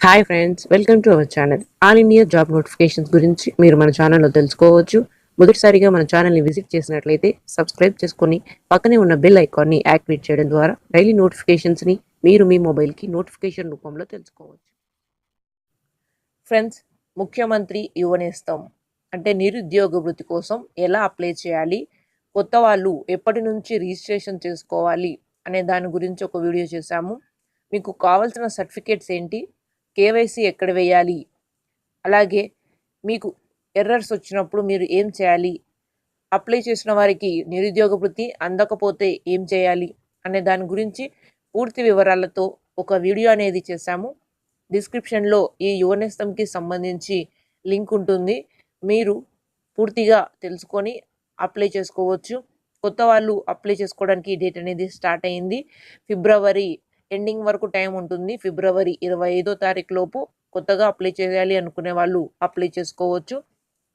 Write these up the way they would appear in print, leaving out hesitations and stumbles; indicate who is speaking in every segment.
Speaker 1: Hi friends, welcome to our channel. All India job notifications గురించి మీరు మన ఛానల్లో తెలుసుకోవచ్చు. మొదటిసారిగా మన ఛానల్ని విజిట్ చేసినట్లయితే సబ్స్క్రైబ్ చేసుకొని పక్కనే ఉన్న బెల్ ఐకాన్ని యాక్టివేట్ చేయడం ద్వారా డైలీ నోటిఫికేషన్స్ని మీరు మీ మొబైల్కి నోటిఫికేషన్ రూపంలో తెలుసుకోవచ్చు. ఫ్రెండ్స్, ముఖ్యమంత్రి యువ నేస్తం అంటే నిరుద్యోగ వృత్తి కోసం ఎలా అప్లై చేయాలి, కొత్త వాళ్ళు ఎప్పటి నుంచి రిజిస్ట్రేషన్ చేసుకోవాలి అనే దాని గురించి ఒక వీడియో చేశాము. మీకు కావాల్సిన సర్టిఫికేట్స్ ఏంటి, కేవైసీ ఎక్కడ వేయాలి, అలాగే మీకు ఎర్రర్స్ వచ్చినప్పుడు మీరు ఏం చేయాలి, అప్లై చేసిన వారికి నిరుద్యోగ వృత్తి అందకపోతే ఏం చేయాలి అనే దాని గురించి పూర్తి వివరాలతో ఒక వీడియో అనేది చేశాము. డిస్క్రిప్షన్లో ఈ యువనేస్తంకి సంబంధించి లింక్ ఉంటుంది. మీరు పూర్తిగా తెలుసుకొని అప్లై చేసుకోవచ్చు. కొత్త వాళ్ళు అప్లై చేసుకోవడానికి డేట్ అనేది స్టార్ట్ అయింది. ఫిబ్రవరి ఎండింగ్ వరకు టైం ఉంటుంది. ఫిబ్రవరి 25వ తారీఖు లోపు కొత్తగా అప్లై చేయాలి అనుకునే వాళ్ళు అప్లై చేసుకోవచ్చు.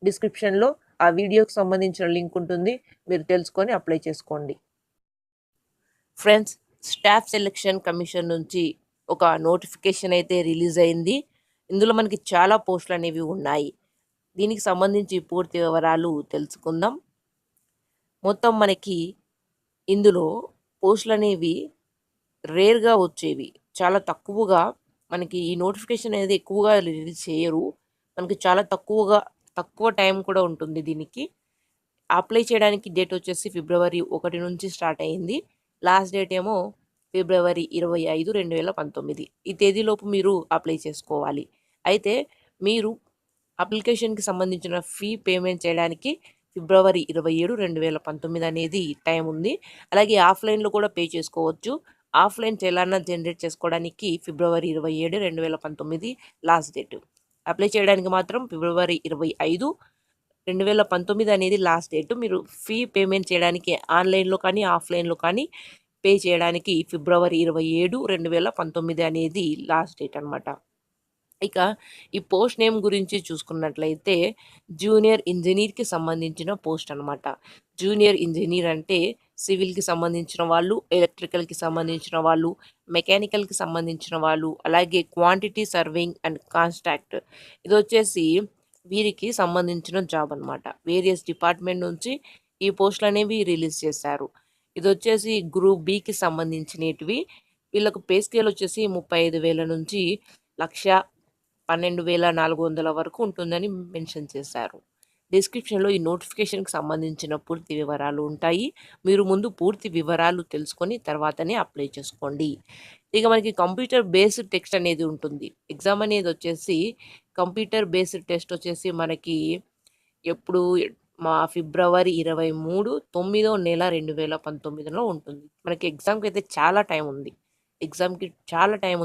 Speaker 1: డిస్క్రిప్షన్లో ఆ వీడియోకి సంబంధించిన లింక్ ఉంటుంది. మీరు తెలుసుకొని అప్లై చేసుకోండి. ఫ్రెండ్స్, స్టాఫ్ సెలక్షన్ కమిషన్ నుంచి ఒక నోటిఫికేషన్ అయితే రిలీజ్ అయింది. ఇందులో మనకి చాలా పోస్టులు అనేవి ఉన్నాయి. దీనికి సంబంధించి పూర్తి వివరాలు తెలుసుకుందాం. మొత్తం మనకి ఇందులో పోస్టులు అనేవి రేర్గా వచ్చేవి, చాలా తక్కువగా. మనకి ఈ నోటిఫికేషన్ అనేది ఎక్కువగా రిలీజ్ చేయరు. మనకి చాలా తక్కువ టైం కూడా ఉంటుంది. దీనికి అప్లై చేయడానికి డేట్ వచ్చేసి ఫిబ్రవరి 1 నుంచి స్టార్ట్ అయింది. లాస్ట్ డేట్ ఏమో ఫిబ్రవరి 25, 2019. ఈ తేదీలోపు మీరు అప్లై చేసుకోవాలి. అయితే మీరు అప్లికేషన్కి సంబంధించిన ఫీ పేమెంట్ చేయడానికి ఫిబ్రవరి 27, 2019 అనేది టైం ఉంది. అలాగే ఆఫ్లైన్లో కూడా పే చేసుకోవచ్చు. ఆఫ్లైన్ చలానా జనరేట్ చేసుకోవడానికి ఫిబ్రవరి 27, 2019 లాస్ట్ డేట్. అప్లై చేయడానికి మాత్రం ఫిబ్రవరి 25, 2019 అనేది లాస్ట్ డేట్. మీరు ఫీ పేమెంట్ చేయడానికి ఆన్లైన్లో కానీ ఆఫ్లైన్లో కానీ పే చేయడానికి ఫిబ్రవరి 27, 2019 అనేది లాస్ట్ డేట్ అనమాట. ఇక ఈ పోస్ట్ నేమ్ గురించి చూసుకున్నట్లయితే జూనియర్ ఇంజనీర్కి సంబంధించిన పోస్ట్ అనమాట. జూనియర్ ఇంజనీర్ అంటే సివిల్కి సంబంధించిన వాళ్ళు, ఎలక్ట్రికల్కి సంబంధించిన వాళ్ళు, మెకానికల్కి సంబంధించిన వాళ్ళు, అలాగే క్వాంటిటీ సర్వింగ్ అండ్ కాంట్రాక్ట్. ఇది వచ్చేసి వీరికి సంబంధించిన జాబ్ అనమాట. వేరియస్ డిపార్ట్మెంట్ నుంచి ఈ పోస్టులు అనేవి రిలీజ్ చేశారు. ఇది వచ్చేసి గ్రూప్ బికి సంబంధించినవి. వీళ్ళకు పే స్కేల్ వచ్చేసి 35,000 నుంచి 1,12,400 వరకు ఉంటుందని మెన్షన్ చేశారు. డిస్క్రిప్షన్లో ఈ నోటిఫికేషన్కి సంబంధించిన పూర్తి వివరాలు ఉంటాయి. మీరు ముందు పూర్తి వివరాలు తెలుసుకొని తర్వాతనే అప్లై చేసుకోండి. ఇక మనకి కంప్యూటర్ బేస్డ్ టెస్ట్ అనేది ఉంటుంది. ఎగ్జామ్ అనేది వచ్చేసి కంప్యూటర్ బేస్డ్ టెస్ట్ వచ్చేసి మనకి ఎప్పుడు ఫిబ్రవరి 23, 9వ నెల 2019లో ఉంటుంది. మనకి ఎగ్జామ్కి అయితే చాలా టైం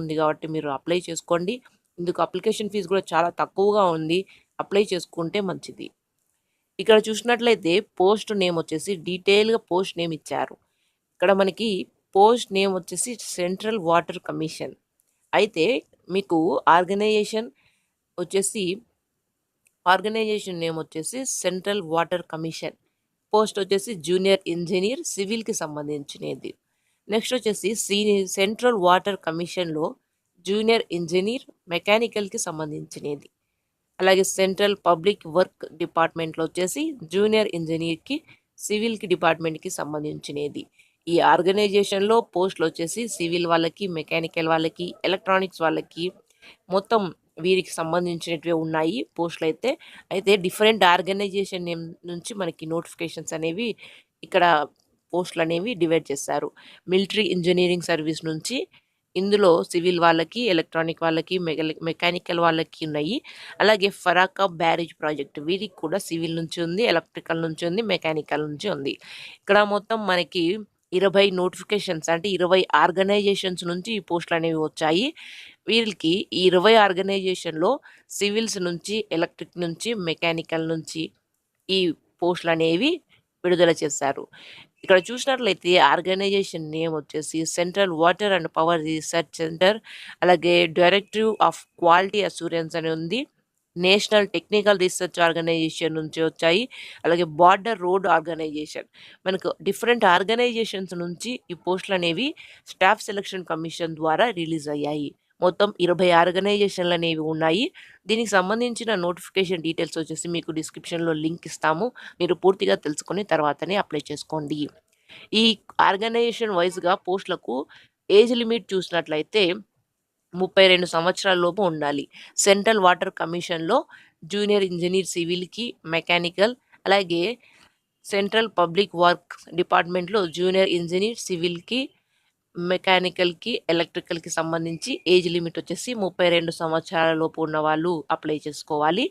Speaker 1: ఉంది. కాబట్టి మీరు అప్లై చేసుకోండి. ఇందుకు అప్లికేషన్ ఫీజు కూడా చాలా తక్కువగా ఉంది. అప్లై చేసుకుంటే మంచిది. ఇక్కడ చూసినట్లయితే పోస్ట్ నేమ్ వచ్చేసి డీటెయిల్గా పోస్ట్ నేమ్ ఇచ్చారు. ఇక్కడ మనకి పోస్ట్ నేమ్ వచ్చేసి సెంట్రల్ వాటర్ కమిషన్. అయితే మీకు ఆర్గనైజేషన్ నేమ్ వచ్చేసి సెంట్రల్ వాటర్ కమిషన్. పోస్ట్ వచ్చేసి జూనియర్ ఇంజనీర్ సివిల్కి సంబంధించినది. నెక్స్ట్ వచ్చేసి సెంట్రల్ వాటర్ కమిషన్లో జూనియర్ ఇంజనీర్ మెకానికల్కి సంబంధించినది. అలాగే సెంట్రల్ పబ్లిక్ వర్క్ డిపార్ట్మెంట్లో వచ్చేసి జూనియర్ ఇంజనీర్కి సివిల్కి డిపార్ట్మెంట్కి సంబంధించినది. ఈ ఆర్గనైజేషన్లో పోస్టులు వచ్చేసి సివిల్ వాళ్ళకి, మెకానికల్ వాళ్ళకి, ఎలక్ట్రానిక్స్ వాళ్ళకి మొత్తం వీరికి సంబంధించినవి ఉన్నాయి పోస్టులు అయితే డిఫరెంట్ ఆర్గనైజేషన్ నుంచి మనకి నోటిఫికేషన్స్ అనేవి ఇక్కడ పోస్టులు అనేవి డివైడ్ చేశారు. మిలిటరీ ఇంజనీరింగ్ సర్వీస్ నుంచి ఇందులో సివిల్ వాళ్ళకి, ఎలక్ట్రానిక్ వాళ్ళకి, మెకానికల్ వాళ్ళకి ఉన్నాయి. అలాగే ఫరాకా బ్యారేజ్ ప్రాజెక్ట్ వీరికి కూడా సివిల్ నుంచి ఉంది, ఎలక్ట్రికల్ నుంచి ఉంది, మెకానికల్ నుంచి ఉంది. ఇక్కడ మొత్తం మనకి 20 నోటిఫికేషన్స్ అంటే 20 ఆర్గనైజేషన్స్ నుంచి ఈ పోస్టులు అనేవి వచ్చాయి. వీరికి ఈ 20 ఆర్గనైజేషన్లో సివిల్స్ నుంచి, ఎలక్ట్రిక్ నుంచి, మెకానికల్ నుంచి ఈ పోస్టులు అనేవి విడుదల చేశారు. ఇక్కడ చూసినట్లయితే ఆర్గనైజేషన్ నేమ్ వచ్చేసి central water and power research centre, అలాగే డైరెక్టివ్ ఆఫ్ క్వాలిటీ అసూరెన్స్ అని ఉంది. నేషనల్ టెక్నికల్ రీసెర్చ్ ఆర్గనైజేషన్ నుంచి వచ్చాయి. అలాగే బార్డర్ రోడ్ ఆర్గనైజేషన్. మనకు డిఫరెంట్ ఆర్గనైజేషన్స్ నుంచి ఈ పోస్టులు అనేవి స్టాఫ్ సెలక్షన్ కమిషన్ ద్వారా రిలీజ్ అయ్యాయి. మొత్తం 20 ఆర్గనైజేషన్లు అనేవి ఉన్నాయి. దీనికి సంబంధించిన నోటిఫికేషన్ డీటెయిల్స్ వచ్చేసి మీకు డిస్క్రిప్షన్లో లింక్ ఇస్తాము. మీరు పూర్తిగా తెలుసుకొని తర్వాతనే అప్లై చేసుకోండి. ఈ ఆర్గనైజేషన్ వైజ్గా పోస్టులకు ఏజ్ లిమిట్ చూసినట్లయితే 32 సంవత్సరాల లోపు ఉండాలి. సెంట్రల్ వాటర్ కమిషన్లో జూనియర్ ఇంజనీర్ సివిల్కి, మెకానికల్, అలాగే సెంట్రల్ పబ్లిక్ వర్క్ డిపార్ట్మెంట్లో జూనియర్ ఇంజనీర్ సివిల్కి, మెకానికల్కి, ఎలక్ట్రికల్కి సంబంధించి ఏజ్ లిమిట్ వచ్చేసి 32 సంవత్సరాల లోపు ఉన్న వాళ్ళు అప్లై చేసుకోవాలి.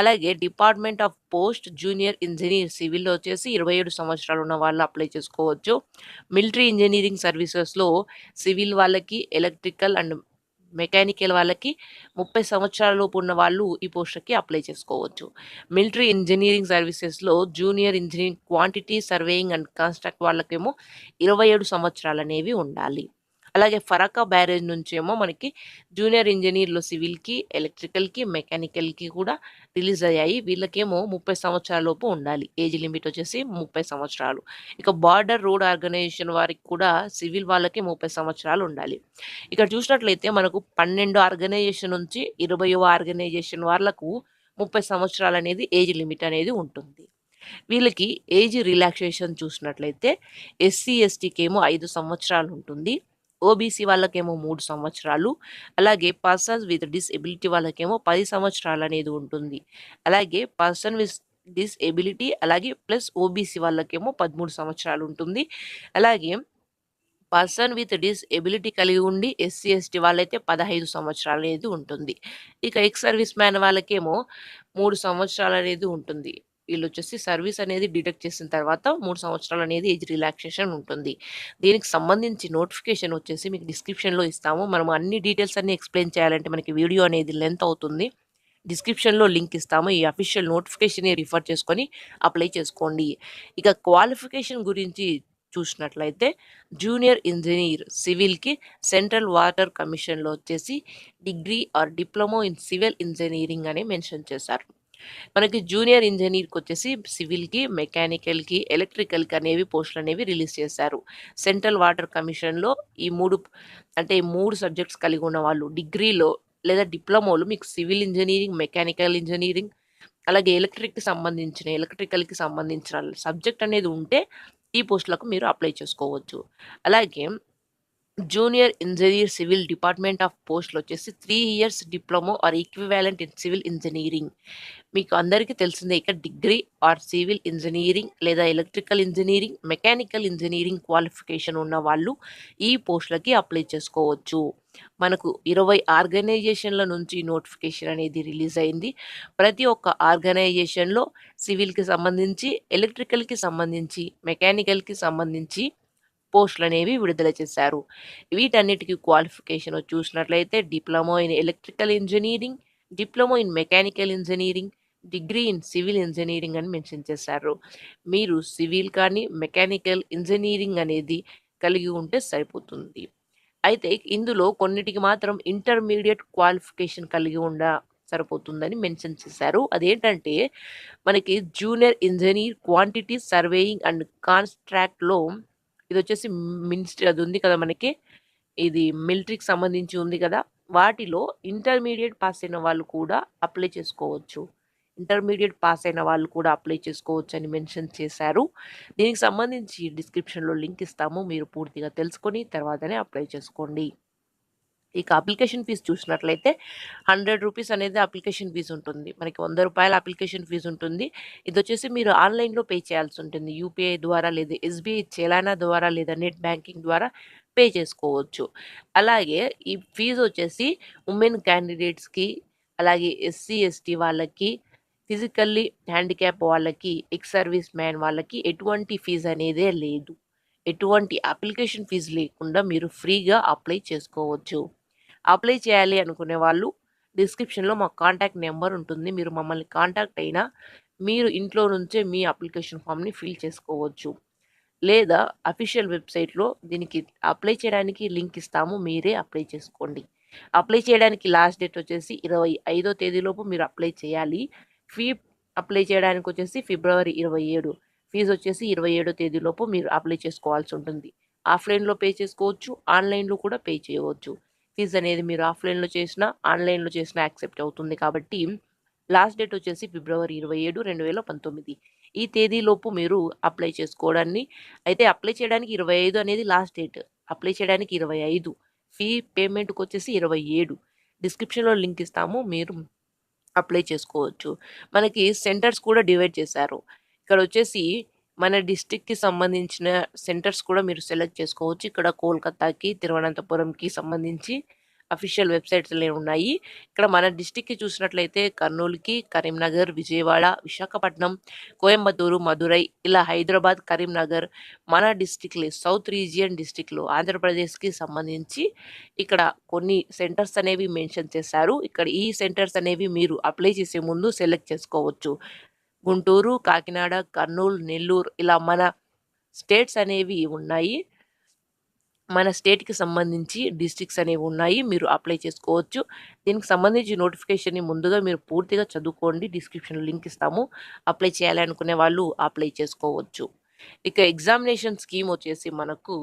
Speaker 1: అలాగే department of post junior engineer సివిల్లో వచ్చేసి 27 సంవత్సరాలు ఉన్న వాళ్ళు అప్లై చేసుకోవచ్చు. మిలిటరీ ఇంజనీరింగ్ సర్వీసెస్లో సివిల్ వాళ్ళకి, ఎలక్ట్రికల్ అండ్ మెకానికల్ వాళ్ళకి 30 సంవత్సరాల లోపు ఉన్న వాళ్ళు ఈ పోస్టులకి అప్లై చేసుకోవచ్చు. మిలిటరీ ఇంజనీరింగ్ సర్వీసెస్లో junior engineering quantity surveying and construct వాళ్ళకేమో 27 సంవత్సరాలు అనేవి ఉండాలి. అలాగే ఫరక్కా బ్యారేజ్ నుంచి ఏమో మనకి జూనియర్ ఇంజనీర్లు సివిల్కి, ఎలక్ట్రికల్కి, మెకానికల్కి కూడా రిలీజ్ అయ్యాయి. వీళ్ళకేమో 30 సంవత్సరాల లోపు ఉండాలి. ఏజ్ లిమిట్ వచ్చేసి 30 సంవత్సరాలు. ఇక బార్డర్ రోడ్ ఆర్గనైజేషన్ వారికి కూడా సివిల్ వాళ్ళకి 30 సంవత్సరాలు ఉండాలి. ఇక్కడ చూసినట్లయితే మనకు 12 ఆర్గనైజేషన్ నుంచి 20వ ఆర్గనైజేషన్ వాళ్ళకు 30 సంవత్సరాలు అనేది ఏజ్ లిమిట్ అనేది ఉంటుంది. వీళ్ళకి ఏజ్ రిలాక్సేషన్ చూసినట్లయితే ఎస్సీ ఎస్టీకి ఏమో 5 సంవత్సరాలు ఉంటుంది. ఓబీసీ వాళ్ళకేమో 3 సంవత్సరాలు, అలాగే పర్సన్స్ విత్ డిసెబిలిటీ వాళ్ళకేమో 10 సంవత్సరాలు అనేది ఉంటుంది. అలాగే పర్సన్ విత్ డిసెబిలిటీ అలాగే ప్లస్ ఓబీసీ వాళ్ళకేమో 13 సంవత్సరాలు ఉంటుంది. అలాగే పర్సన్ విత్ డిసెబిలిటీ కలిగి ఉండి ఎస్సీ ఎస్టీ వాళ్ళైతే 15 సంవత్సరాలు అనేది ఉంటుంది. ఇక ఎక్స్ సర్వీస్ మ్యాన్ వాళ్ళకేమో 3 సంవత్సరాలు అనేది ఉంటుంది. వీళ్ళు వచ్చేసి సర్వీస్ అనేది డిడక్ట్ చేసిన తర్వాత 3 సంవత్సరాలు అనేది ఏజ్ రిలాక్సేషన్ ఉంటుంది. దీనికి సంబంధించి నోటిఫికేషన్ వచ్చేసి మీకు డిస్క్రిప్షన్లో ఇస్తాము. మనం అన్ని డీటెయిల్స్ అన్ని ఎక్స్ప్లెయిన్ చేయాలంటే మనకి వీడియో అనేది లెంత్ అవుతుంది. డిస్క్రిప్షన్లో లింక్ ఇస్తాము. ఈ అఫీషియల్ నోటిఫికేషన్ రిఫర్ చేసుకొని అప్లై చేసుకోండి. ఇక క్వాలిఫికేషన్ గురించి చూసినట్లయితే జూనియర్ ఇంజనీర్ సివిల్కి సెంట్రల్ వాటర్ కమిషన్లో వచ్చేసి degree or diploma in civil engineering అని మెన్షన్ చేశారు. మనకి జూనియర్ ఇంజనీర్కి వచ్చేసి సివిల్కి, మెకానికల్కి, ఎలక్ట్రికల్కి అనేవి పోస్టులు అనేవి రిలీజ్ చేశారు. సెంట్రల్ వాటర్ కమిషన్లో ఈ మూడు సబ్జెక్ట్స్ కలిగి ఉన్న వాళ్ళు డిగ్రీలో లేదా డిప్లొమాలో మీకు సివిల్ ఇంజనీరింగ్, మెకానికల్ ఇంజనీరింగ్, అలాగే ఎలక్ట్రికల్కి సంబంధించిన సబ్జెక్ట్ అనేది ఉంటే ఈ పోస్టులకు మీరు అప్లై చేసుకోవచ్చు. అలాగే junior engineer civil department of పోస్టులు వచ్చేసి 3 years diploma or equivalent in civil engineering. మీకు అందరికీ తెలిసిందే ఇక డిగ్రీ ఆర్ సివిల్ ఇంజనీరింగ్ లేదా electrical engineering, mechanical engineering qualification ఉన్న వాళ్ళు ఈ పోస్టులకి అప్లై చేసుకోవచ్చు. మనకు 20 ఆర్గనైజేషన్ల నుంచి నోటిఫికేషన్ అనేది రిలీజ్ అయింది. ప్రతి ఒక్క ఆర్గనైజేషన్లో సివిల్కి సంబంధించి, ఎలక్ట్రికల్కి సంబంధించి, మెకానికల్కి సంబంధించి పోస్టులు అనేవి విడుదల చేశారు. వీటన్నిటికీ క్వాలిఫికేషన్ చూసినట్లయితే diploma in electrical engineering, diploma in mechanical engineering, degree in civil engineering అని మెన్షన్ చేశారు. మీరు సివిల్ కానీ మెకానికల్ ఇంజనీరింగ్ అనేది కలిగి ఉంటే సరిపోతుంది. అయితే ఇందులో కొన్నిటికి మాత్రం ఇంటర్మీడియట్ క్వాలిఫికేషన్ కలిగి సరిపోతుందని మెన్షన్ చేశారు. అదేంటంటే మనకి junior engineer quantity surveying and కాన్స్ట్రాక్ట్లో ఇది వచ్చేసి మినిస్ట్రీ అది ఉంది కదా, మనకి ఇది మిలిటరీకి సంబంధించి ఉంది కదా, వాటిలో ఇంటర్మీడియట్ పాస్ అయిన వాళ్ళు కూడా అప్లై చేసుకోవచ్చు. అని మెన్షన్ చేశారు. దీనికి సంబంధించి డిస్క్రిప్షన్లో లింక్ ఇస్తాము. మీరు పూర్తిగా తెలుసుకొని తర్వాతనే అప్లై చేసుకోండి. ఇక అప్లికేషన్ ఫీజు చూసినట్లయితే 100 రూపీస్ అనేది అప్లికేషన్ ఫీజు ఉంటుంది. మనకి 100 రూపాయల అప్లికేషన్ ఫీజు ఉంటుంది. ఇది వచ్చేసి మీరు ఆన్లైన్లో పే చేయాల్సి ఉంటుంది. యూపీఐ ద్వారా లేదా ఎస్బీఐ చలానా ద్వారా లేదా నెట్ బ్యాంకింగ్ ద్వారా పే చేసుకోవచ్చు. అలాగే ఈ ఫీజు వచ్చేసి ఉమెన్ క్యాండిడేట్స్కి, అలాగే ఎస్సీ ఎస్టీ వాళ్ళకి, ఫిజికల్లీ హ్యాండిక్యాప్ వాళ్ళకి, ఎక్స్ సర్వీస్ మ్యాన్ వాళ్ళకి ఎటువంటి ఫీజు అనేదే లేదు. ఎటువంటి అప్లికేషన్ ఫీజు లేకుండా మీరు ఫ్రీగా అప్లై చేసుకోవచ్చు. అప్లై చేయాలి అనుకునే వాళ్ళు డిస్క్రిప్షన్లో మా కాంటాక్ట్ నెంబర్ ఉంటుంది. మీరు మమ్మల్ని కాంటాక్ట్ అయినా మీరు ఇంట్లో నుంచే మీ అప్లికేషన్ ఫామ్ని ఫిల్ చేసుకోవచ్చు. లేదా అఫీషియల్ వెబ్సైట్లో దీనికి అప్లై చేయడానికి లింక్ ఇస్తాము, మీరే అప్లై చేసుకోండి. అప్లై చేయడానికి లాస్ట్ డేట్ వచ్చేసి 25వ తేదీలోపు మీరు అప్లై చేయాలి. ఫీ అప్లై చేయడానికి వచ్చేసి ఫిబ్రవరి 27. ఫీజు వచ్చేసి 27వ తేదీలోపు మీరు అప్లై చేసుకోవాల్సి ఉంటుంది. ఆఫ్లైన్లో పే చేసుకోవచ్చు, ఆన్లైన్లో కూడా పే చేయవచ్చు. ఫీజు అనేది మీరు ఆఫ్లైన్లో చేసినా ఆన్లైన్లో చేసినా యాక్సెప్ట్ అవుతుంది. కాబట్టి లాస్ట్ డేట్ వచ్చేసి ఫిబ్రవరి 27, 2019. ఈ తేదీలోపు మీరు అప్లై చేసుకోవడాన్ని అయితే అప్లై చేయడానికి 25 అనేది లాస్ట్ డేట్. అప్లై చేయడానికి 25, ఫీ పేమెంట్కి వచ్చేసి 27. డిస్క్రిప్షన్లో లింక్ ఇస్తాము, మీరు అప్లై చేసుకోవచ్చు. మనకి సెంటర్స్ కూడా డివైడ్ చేశారు. ఇక్కడ వచ్చేసి మన డిస్ట్రిక్ట్‌కి సంబంధించిన సెంటర్స్ కూడా మీరు సెలెక్ట్ చేసుకోవచ్చు. ఇక్కడ కోల్‌కతాకి, తిరువనంతపురంకి సంబంధించి అఫీషియల్ వెబ్‌సైట్స్‌లే ఉన్నాయి. ఇక్కడ మన డిస్ట్రిక్ట్‌కి చూసినట్లయితే కర్నూలుకి, కరీంనగర్, విజయవాడ, విశాఖపట్నం, కోయంబత్తూరు, మదురై, ఇలా హైదరాబాద్, కరీంనగర్, మన డిస్ట్రిక్ట్‌లే సౌత్ రీజియన్ డిస్ట్రిక్ట్‌లో ఆంధ్రప్రదేశ్‌కి సంబంధించి ఇక్కడ కొన్ని సెంటర్స్ అనేవి మెన్షన్ చేశారు. ఇక్కడ ఈ సెంటర్స్ అనేవి మీరు అప్లై చేసే ముందు సెలెక్ట్ చేసుకోవచ్చు. గుంటూరు, కాకినాడ, కర్నూలు, నెల్లూరు, ఇలా మన స్టేట్స్ అనేవి ఉన్నాయి. మన స్టేట్‌కి సంబంధించి డిస్ట్రిక్ట్స్ అనేవి ఉన్నాయి. మీరు అప్లై చేసుకోవచ్చు. దీనికి సంబంధించి నోటిఫికేషన్‌ని ముందుగా మీరు పూర్తిగా చదువుకోండి. డిస్క్రిప్షన్‌లో లింక్ ఇస్తాము. అప్లై చేయాలి అనుకునే వాళ్ళు అప్లై చేసుకోవచ్చు. ఇక ఎగ్జామినేషన్ స్కీమ్ వచ్చేసి మనకు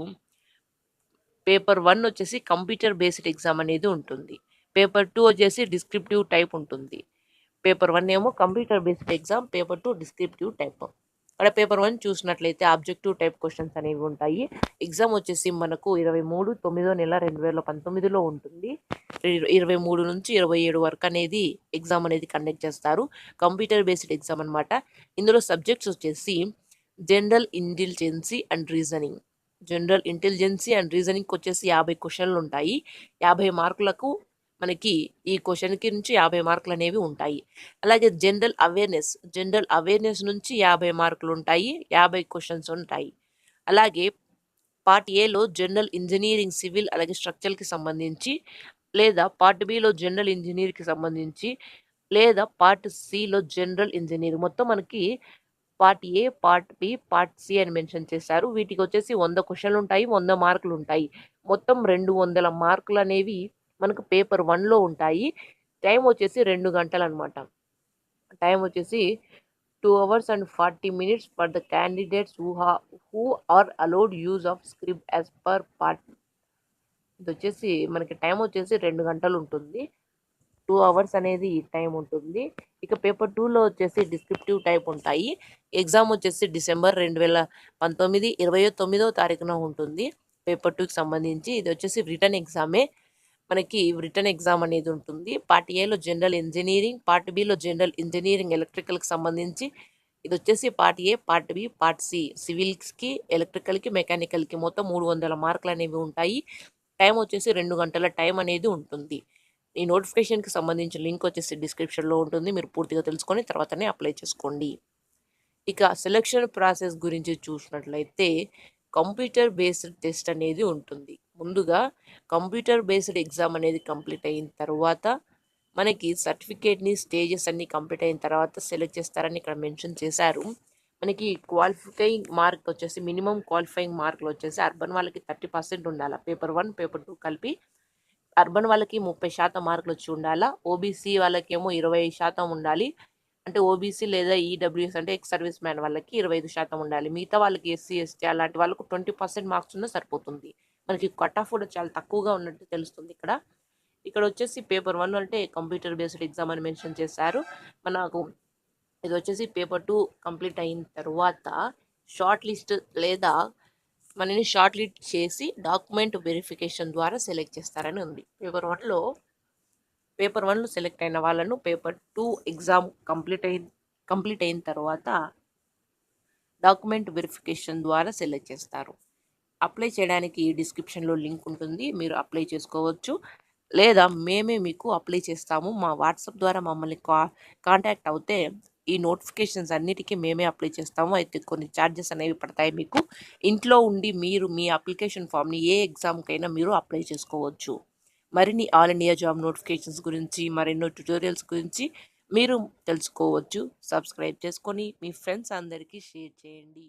Speaker 1: పేపర్ 1 వచ్చేసి కంప్యూటర్ బేస్డ్ ఎగ్జామ్ అనేది ఉంటుంది. పేపర్ 2 వచ్చేసి డిస్క్రిప్టివ్ టైప్ ఉంటుంది. పేపర్ 1 ఏమో computer based exam, paper 2 descriptive type. అక్కడ పేపర్ 1 చూసినట్లయితే ఆబ్జెక్టివ్ టైప్ క్వశ్చన్స్ అనేవి ఉంటాయి. ఎగ్జామ్ వచ్చేసి మనకు 23 9వ నెల 2019లో ఉంటుంది. 23 నుంచి 27 వరకు అనేది ఎగ్జామ్ అనేది కండక్ట్ చేస్తారు. కంప్యూటర్ బేస్డ్ ఎగ్జామ్ అనమాట. ఇందులో సబ్జెక్ట్స్ వచ్చేసి general intelligence and reasoning. General intelligence and రీజనింగ్కి వచ్చేసి 50 క్వశ్చన్లు ఉంటాయి. 50 మార్కులకు మనకి ఈ క్వశ్చన్కి నుంచి 50 మార్కులు అనేవి ఉంటాయి. అలాగే జనరల్ అవేర్నెస్ నుంచి 50 మార్కులు ఉంటాయి. 50 క్వశ్చన్స్ ఉంటాయి. అలాగే పార్ట్ ఏలో జనరల్ ఇంజనీరింగ్, సివిల్, అలాగే స్ట్రక్చర్కి సంబంధించి, లేదా పార్ట్ బిలో జనరల్ ఇంజనీర్కి సంబంధించి, లేదా పార్ట్ సిలో జనరల్ ఇంజనీరింగ్, మొత్తం మనకి part A, part B, part C అని మెన్షన్ చేశారు. వీటికి వచ్చేసి 100 క్వశ్చన్లు ఉంటాయి, 100 మార్కులు ఉంటాయి. మొత్తం 200 మార్కులు అనేవి మనకు పేపర్ 1లో ఉంటాయి. టైం వచ్చేసి 2 గంటలు అనమాట. టైం వచ్చేసి 2 hours and 40 minutes for the candidates who are allowed use of script as per part. ఇది వచ్చేసి మనకి టైం వచ్చేసి 2 గంటలు ఉంటుంది. 2 hours అనేది టైం ఉంటుంది. ఇక పేపర్ 2లో వచ్చేసి డిస్క్రిప్టివ్ టైప్ ఉంటాయి. ఎగ్జామ్ వచ్చేసి డిసెంబర్ 2019 29వ తారీఖున ఉంటుంది. పేపర్ 2కి సంబంధించి ఇది వచ్చేసి రిటర్న్ ఎగ్జామే. మనకి రిటర్న్ ఎగ్జామ్ అనేది ఉంటుంది. పార్ట్ ఏలో జనరల్ ఇంజనీరింగ్, పార్ట్ బిలో జనరల్ ఇంజనీరింగ్ ఎలక్ట్రికల్కి సంబంధించి. ఇది వచ్చేసి part A, part B, part C సివిల్స్కి, ఎలక్ట్రికల్కి, మెకానికల్కి మొత్తం 300 మార్కులు అనేవి ఉంటాయి. టైం వచ్చేసి 2 గంటల టైం అనేది ఉంటుంది. ఈ నోటిఫికేషన్కి సంబంధించిన లింక్ వచ్చేసి డిస్క్రిప్షన్లో ఉంటుంది. మీరు పూర్తిగా తెలుసుకొని తర్వాతనే అప్లై చేసుకోండి. ఇక సెలక్షన్ ప్రాసెస్ గురించి చూసినట్లయితే కంప్యూటర్ బేస్డ్ టెస్ట్ అనేది ఉంటుంది. ముందుగా కంప్యూటర్ బేస్డ్ ఎగ్జామ్ అనేది కంప్లీట్ అయిన తర్వాత మనకి సర్టిఫికేట్ని, స్టేజెస్ అన్నీ కంప్లీట్ అయిన తర్వాత సెలెక్ట్ చేస్తారని ఇక్కడ మెన్షన్ చేశారు. మనకి క్వాలిఫైయింగ్ మార్క్ వచ్చేసి మినిమం క్వాలిఫైయింగ్ మార్కులు వచ్చేసి అర్బన్ వాళ్ళకి 30% ఉండాలి. పేపర్ 1, పేపర్ 2 కలిపి. అర్బన్ వాళ్ళకి 30% మార్కులు వచ్చి ఉండాలా. ఓబీసీ వాళ్ళకేమో 20% ఉండాలి. అంటే ఓబీసీ లేదా ఈడబ్ల్యూఎస్ అంటే ఎక్స్ సర్వీస్ మ్యాన్ వాళ్ళకి 25% ఉండాలి. మిగతా వాళ్ళకి ఎస్సీ, ఎస్టీ అలాంటి వాళ్ళకు 20% మార్క్స్ ఉన్నా సరిపోతుంది. మనకి కట్ ఆఫ్ కూడా చాలా తక్కువగా ఉన్నట్టు తెలుస్తుంది ఇక్కడ. ఇక్కడ వచ్చేసి పేపర్ 1 అంటే కంప్యూటర్ బేస్డ్ ఎగ్జామ్ అని మెన్షన్ చేశారు. మనకు ఇది వచ్చేసి పేపర్ 2 కంప్లీట్ అయిన తర్వాత షార్ట్ లిస్ట్ లేదా మనని షార్ట్ లిస్ట్ చేసి డాక్యుమెంట్ వెరిఫికేషన్ ద్వారా సెలెక్ట్ చేస్తారని ఉంది. పేపర్ 1లో సెలెక్ట్ అయిన వాళ్ళను పేపర్ 2 ఎగ్జామ్ కంప్లీట్ అయిన తర్వాత డాక్యుమెంట్ వెరిఫికేషన్ ద్వారా సెలెక్ట్ చేస్తారు. అప్లై చేయడానికి డిస్క్రిప్షన్లో లింక్ ఉంటుంది. మీరు అప్లై చేసుకోవచ్చు. లేదా మేమే మీకు అప్లై చేస్తాము. మా వాట్సాప్ ద్వారా మమ్మల్ని కాంటాక్ట్ అవుతే ఈ నోటిఫికేషన్స్ అన్నిటికీ మేమే అప్లై చేస్తాము. అయితే కొన్ని ఛార్జెస్ అనేవి పడతాయి మీకు. ఇంట్లో ఉండి మీరు మీ అప్లికేషన్ ఫామ్ని ఏ ఎగ్జామ్కైనా మీరు అప్లై చేసుకోవచ్చు. మరిన్ని ఆల్ ఇండియా జాబ్ నోటిఫికేషన్స్ గురించి, మరెన్నో ట్యుటోరియల్స్ గురించి మీరు తెలుసుకోవచ్చు. సబ్స్క్రైబ్ చేసుకొని మీ ఫ్రెండ్స్ అందరికీ షేర్ చేయండి.